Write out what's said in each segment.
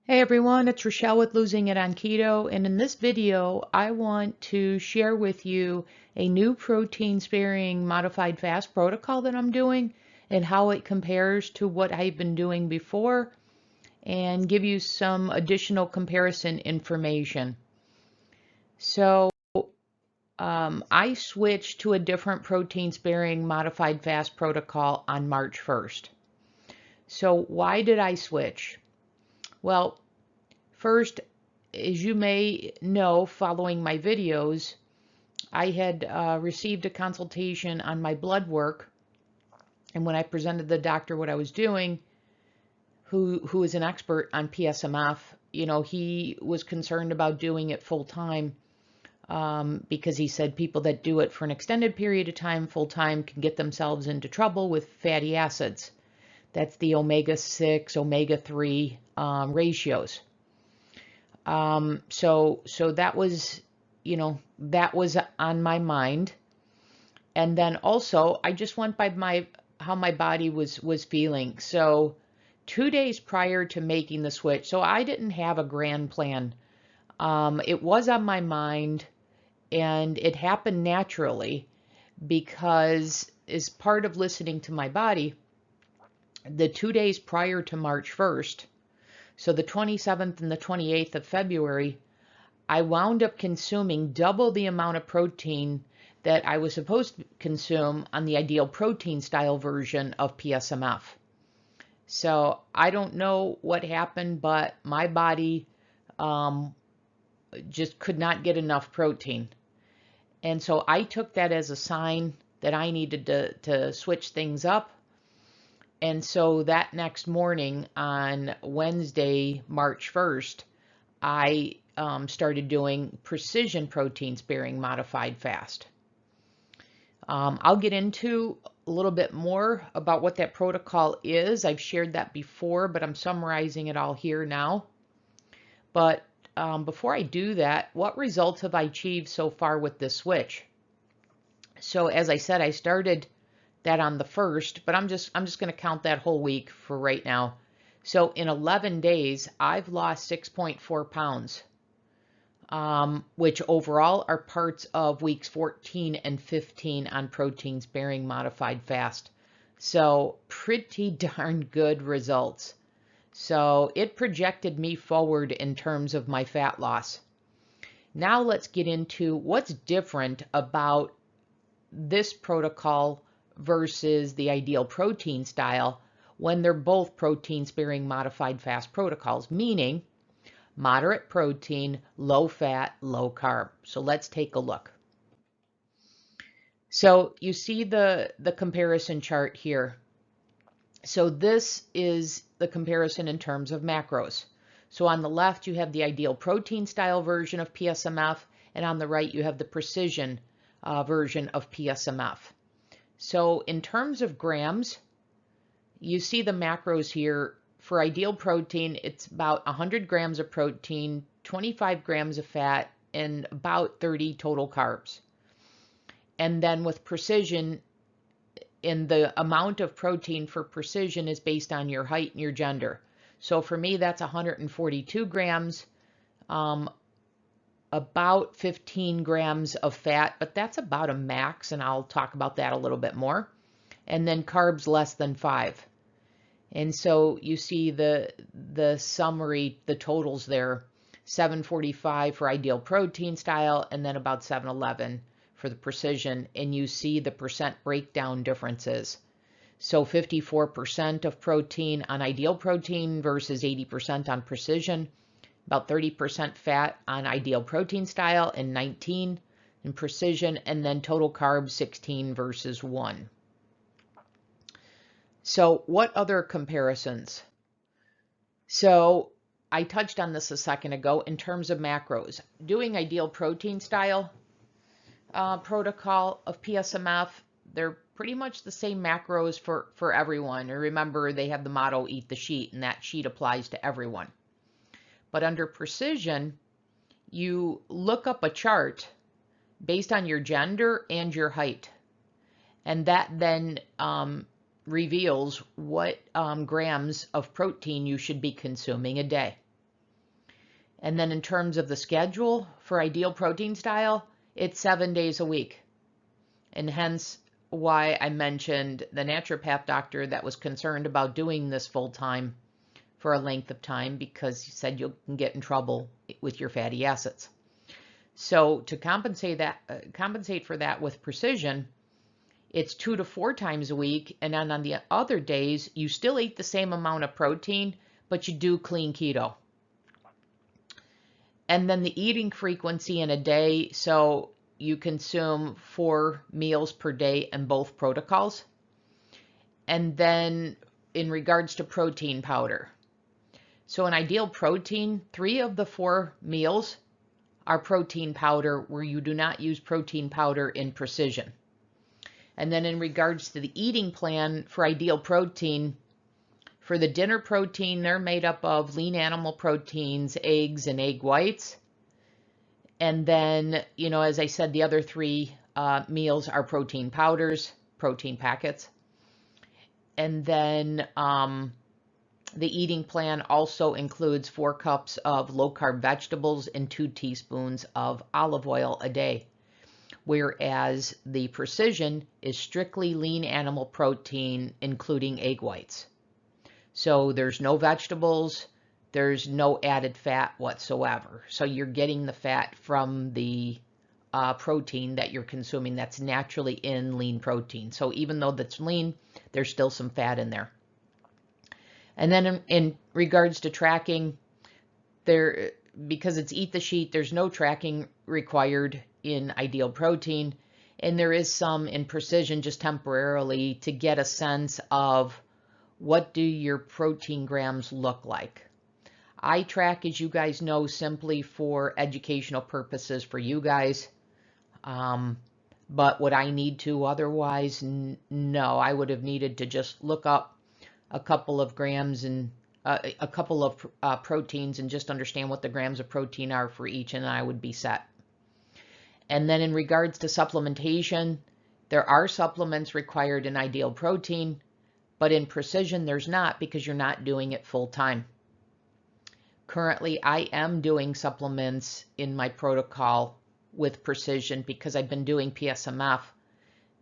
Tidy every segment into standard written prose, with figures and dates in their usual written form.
Hey everyone, it's Rochelle with Losing It on Keto, and in this video I want to share with you a new protein sparing modified fast protocol that I'm doing and how it compares to what I've been doing before and give you some additional comparison information. So I switched to a different protein sparing modified fast protocol on March 1st. So why did I switch? Well, first, as you may know, following my videos, I had received a consultation on my blood work, and when I presented the doctor what I was doing, who is an expert on PSMF, he was concerned about doing it full time because he said people that do it for an extended period of time, full time, can get themselves into trouble with fatty acids. That's the omega-6, omega-3 ratios. So that was, that was on my mind. And then also I just went by how my body was feeling. So 2 days prior to making the switch, so I didn't have a grand plan. It was on my mind and it happened naturally because as part of listening to my body, the 2 days prior to March 1st, so the 27th and the 28th of February, I wound up consuming double the amount of protein that I was supposed to consume on the Ideal Protein-style version of PSMF. So I don't know what happened, but my body just could not get enough protein. And so I took that as a sign that I needed to switch things up. And so that next morning on Wednesday, March 1st, I started doing precision protein sparing modified fast. I'll get into a little bit more about what that protocol is. I've shared that before, but I'm summarizing it all here now. But before I do that, what results have I achieved so far with this switch? So as I said, I started that on the 1st, but I'm just going to count that whole week for right now. So in 11 days, I've lost 6.4 pounds, which overall are parts of weeks 14 and 15 on protein sparing modified fast. So pretty darn good results. So it projected me forward in terms of my fat loss. Now let's get into what's different about this protocol versus the Ideal Protein style when they're both protein sparing modified fast protocols, meaning moderate protein, low fat, low carb. So let's take a look. So you see the comparison chart here. So this is the comparison in terms of macros. So on the left you have the Ideal Protein style version of PSMF, and on the right you have the precision version of PSMF. So in terms of grams, you see the macros here. For Ideal Protein, it's about 100 grams of protein, 25 grams of fat, and about 30 total carbs. And then with precision, in the amount of protein for precision is based on your height and your gender. So for me, that's 142 grams, about 15 grams of fat, but that's about a max, and I'll talk about that a little bit more. And then carbs less than 5. And so you see the summary, the totals there, 745 for Ideal Protein style, and then about 711 for the precision, and you see the percent breakdown differences. So 54% of protein on Ideal Protein versus 80% on precision, about 30% fat on Ideal Protein style and 19 in precision, and then total carbs 16 versus 1. So what other comparisons? So I touched on this a second ago in terms of macros. Doing Ideal Protein style protocol of PSMF, they're pretty much the same macros for everyone. And remember, they have the motto, eat the sheet, and that sheet applies to everyone. But under precision, you look up a chart based on your gender and your height. And that then reveals what grams of protein you should be consuming a day. And then in terms of the schedule for Ideal Protein Style, it's 7 days a week. And hence why I mentioned the naturopath doctor that was concerned about doing this full time for a length of time, because he said you can get in trouble with your fatty acids. So to compensate for that with Precision, it's 2 to 4 times a week, and then on the other days you still eat the same amount of protein, but you do clean keto. And then the eating frequency in a day, so you consume 4 meals per day in both protocols. And then in regards to protein powder, so in Ideal Protein, 3 of the 4 meals are protein powder, where you do not use protein powder in Precision. And then in regards to the eating plan for Ideal Protein, for the dinner protein, they're made up of lean animal proteins, eggs, and egg whites. And then, you know, as I said, the other 3 meals are protein powders, protein packets. And then the eating plan also includes 4 cups of low-carb vegetables and 2 teaspoons of olive oil a day, whereas the Precision is strictly lean animal protein, including egg whites. So there's no vegetables, there's no added fat whatsoever. So you're getting the fat from the protein that you're consuming that's naturally in lean protein. So even though that's lean, there's still some fat in there. And then in regards to tracking, because it's eat the sheet, there's no tracking required in Ideal Protein, and there is some in Precision just temporarily to get a sense of what do your protein grams look like. I track, as you guys know, simply for educational purposes for you guys. But would I need to otherwise? No, I would have needed to just look up a couple of grams and a couple of proteins and just understand what the grams of protein are for each, and I would be set. And then in regards to supplementation, there are supplements required in Ideal Protein, but in Precision there's not, because you're not doing it full time. Currently, I am doing supplements in my protocol with Precision because I've been doing PSMF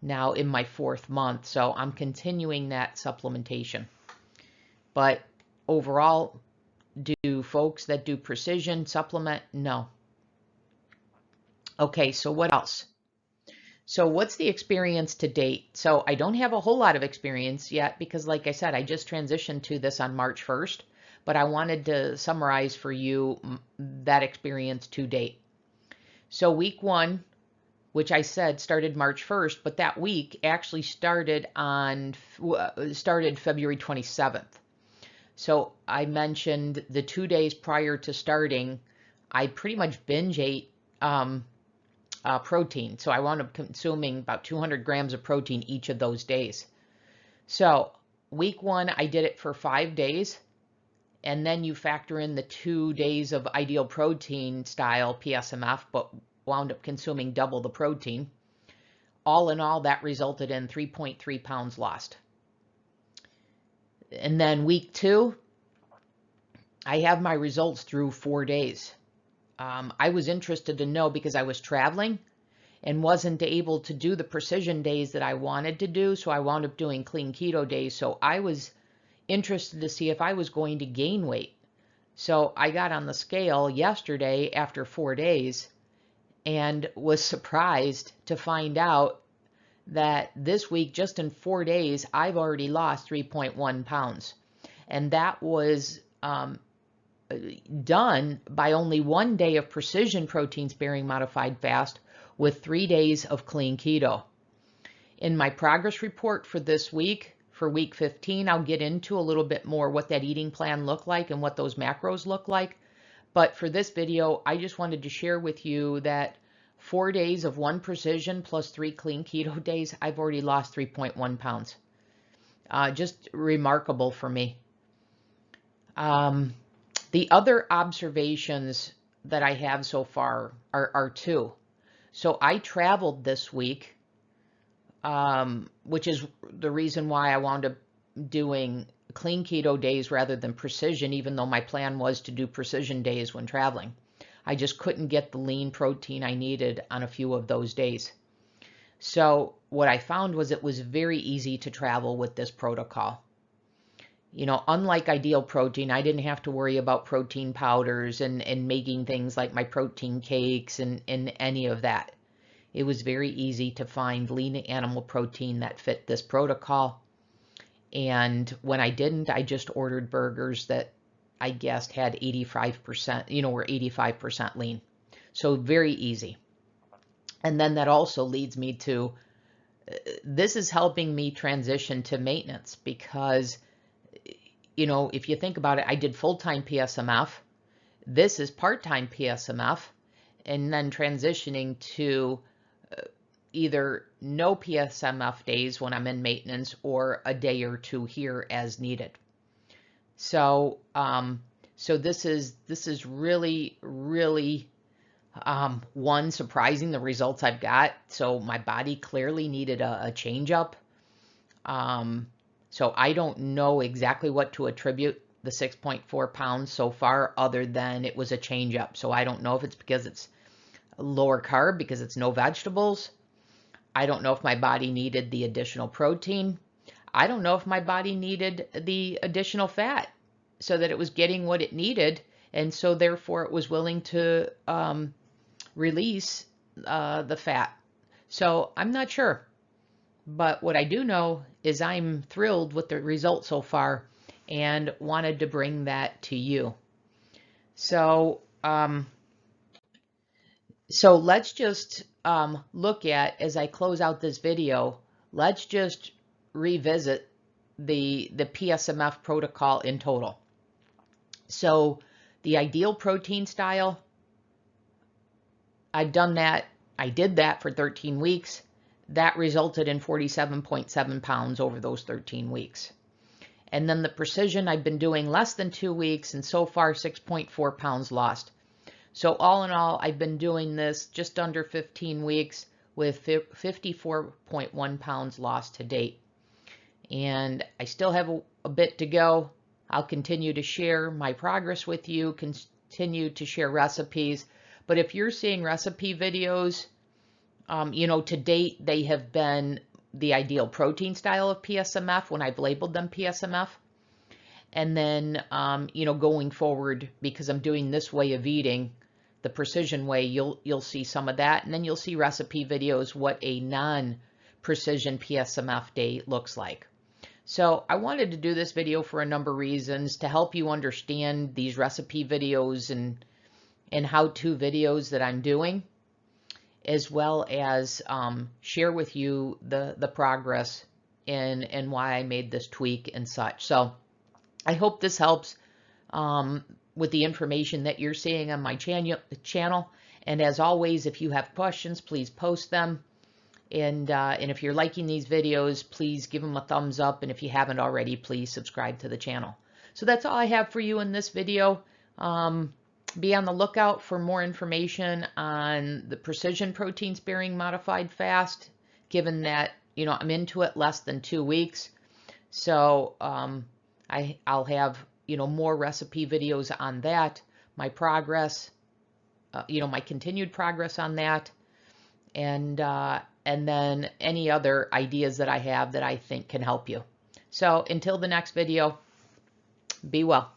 now in my 4th month, so I'm continuing that supplementation. But overall, do folks that do Precision supplement? No. Okay, so what else? So what's the experience to date? So I don't have a whole lot of experience yet because, like I said, I just transitioned to this on March 1st, but I wanted to summarize for you that experience to date. So week 1, which I said started March 1st, but that week actually started February 27th. So I mentioned the 2 days prior to starting, I pretty much binge ate protein. So I wound up consuming about 200 grams of protein each of those days. So week 1, I did it for 5 days. And then you factor in the 2 days of Ideal Protein style PSMF, but wound up consuming double the protein. All in all, that resulted in 3.3 pounds lost. And then week 2, I have my results through 4 days. I was interested to know because I was traveling and wasn't able to do the Precision days that I wanted to do, so I wound up doing clean keto days. So I was interested to see if I was going to gain weight. So I got on the scale yesterday after 4 days and was surprised to find out that this week, just in 4 days, I've already lost 3.1 pounds. And that was done by only 1 day of Precision protein sparing modified fast with 3 days of clean keto. In my progress report for this week, for week 15, I'll get into a little bit more what that eating plan looked like and what those macros look like. But for this video, I just wanted to share with you that 4 days of 1 Precision plus 3 clean keto days, I've already lost 3.1 pounds. Just remarkable for me. The other observations that I have so far are 2. So I traveled this week, which is the reason why I wound up doing clean keto days rather than precision, even though my plan was to do precision days when traveling. I just couldn't get the lean protein I needed on a few of those days. So what I found was it was very easy to travel with this protocol. You know, unlike Ideal Protein, I didn't have to worry about protein powders and making things like my protein cakes and any of that. It was very easy to find lean animal protein that fit this protocol. And when I didn't, I just ordered burgers that I guessed had 85%, you know, were 85% lean. So very easy. And then that also leads me to, this is helping me transition to maintenance because, you know, if you think about it, I did full-time PSMF. This is part-time PSMF, and then transitioning to either no PSMF days when I'm in maintenance or a day or two here as needed. So, so this is really, really one, surprising, the results I've got. So my body clearly needed a change up. So I don't know exactly what to attribute the 6.4 pounds so far, other than it was a change up. So I don't know if it's because it's lower carb, because it's no vegetables. I don't know if my body needed the additional protein. I don't know if my body needed the additional fat so that it was getting what it needed. And so therefore it was willing to release the fat. So I'm not sure. But what I do know is I'm thrilled with the results so far and wanted to bring that to you. So, so let's just look at, as I close out this video, let's just revisit the PSMF protocol in total. So the Ideal Protein style, I've done that. I did that for 13 weeks. That resulted in 47.7 pounds over those 13 weeks. And then the precision, I've been doing less than 2 weeks, and so far 6.4 pounds lost. So all in all, I've been doing this just under 15 weeks with 54.1 pounds lost to date. And I still have a bit to go. I'll continue to share my progress with you, continue to share recipes. But if you're seeing recipe videos, you know, to date, they have been the Ideal Protein style of PSMF when I've labeled them PSMF. And then, you know, going forward, because I'm doing this way of eating, the precision way, you'll see some of that. And then you'll see recipe videos, what a non-precision PSMF day looks like. So I wanted to do this video for a number of reasons, to help you understand these recipe videos and how-to videos that I'm doing, as well as share with you the progress and why I made this tweak and such. So I hope this helps with the information that you're seeing on my channel. And as always, if you have questions, please post them. And if you're liking these videos, please give them a thumbs up. And if you haven't already, please subscribe to the channel. So that's all I have for you in this video. Be on the lookout for more information on the precision protein sparing modified fast, given that, you know, I'm into it less than 2 weeks. So I'll have, you know, more recipe videos on that, my progress, you know, my continued progress on that, and then any other ideas that I have that I think can help you. So until the next video, be well.